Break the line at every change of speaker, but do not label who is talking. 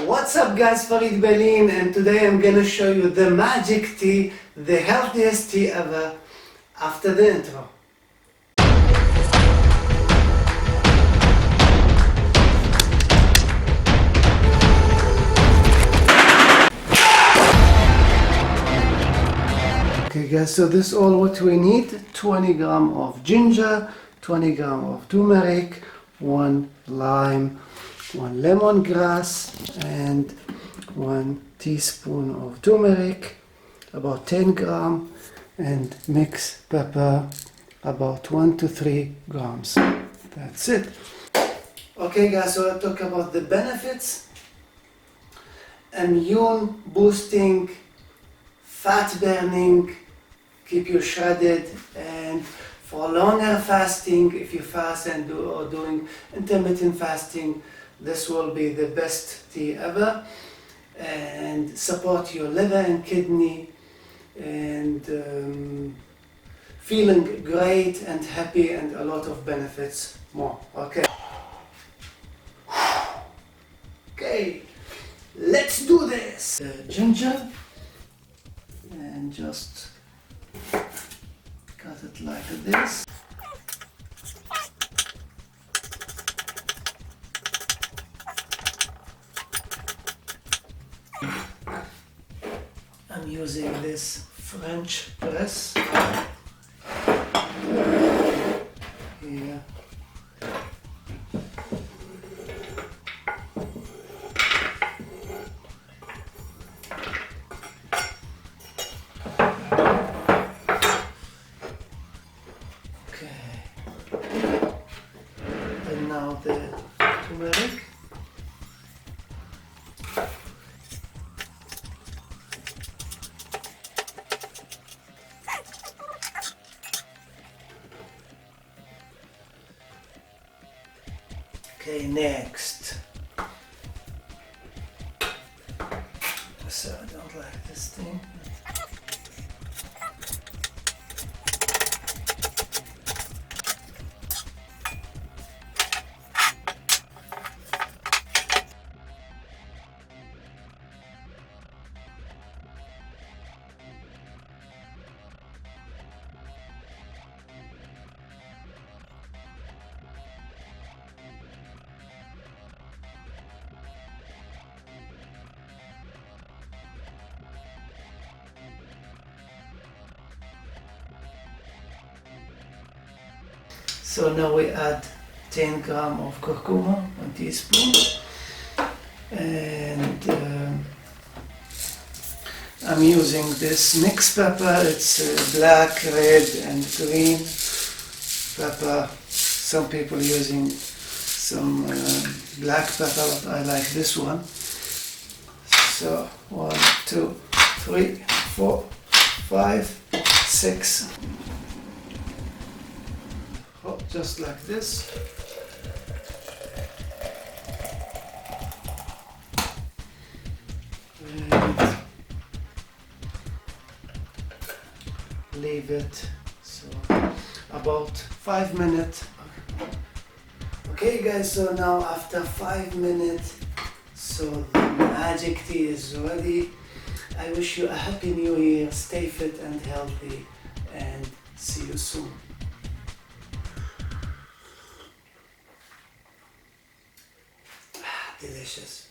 What's up guys, Farid Berlin, and today I'm gonna show you the magic tea, the healthiest tea ever, after the intro. Okay guys, so this is all what we need. 20 gram of ginger, 20 gram of turmeric, 1 lime, 1 lemongrass, and 1 teaspoon of turmeric, about 10 gram, and mixed pepper, about 1 to 3 grams. That's it. Okay guys, so I'll talk about the benefits. Immune boosting, fat burning, keep you shredded, and for longer fasting, if you fast and doing intermittent fasting, this will be the best tea ever, and support your liver and kidney, and feeling great and happy, and a lot of benefits more. Okay, let's do this. Ginger, and just cut it like this. I'm using this French press here. And now the turmeric. Okay, next. So I don't like this thing. So now we add 10 gram of curcuma, 1 teaspoon, and I'm using this mixed pepper. It's black, red, and green pepper. Some people using some black pepper, but I like this one. So 1, 2, 3, 4, 5, 6. Just like this. And leave it so about 5 minutes. Okay guys, so now after 5 minutes, so the magic tea is ready. I wish you a happy new year, stay fit and healthy, and see you soon. Delicious.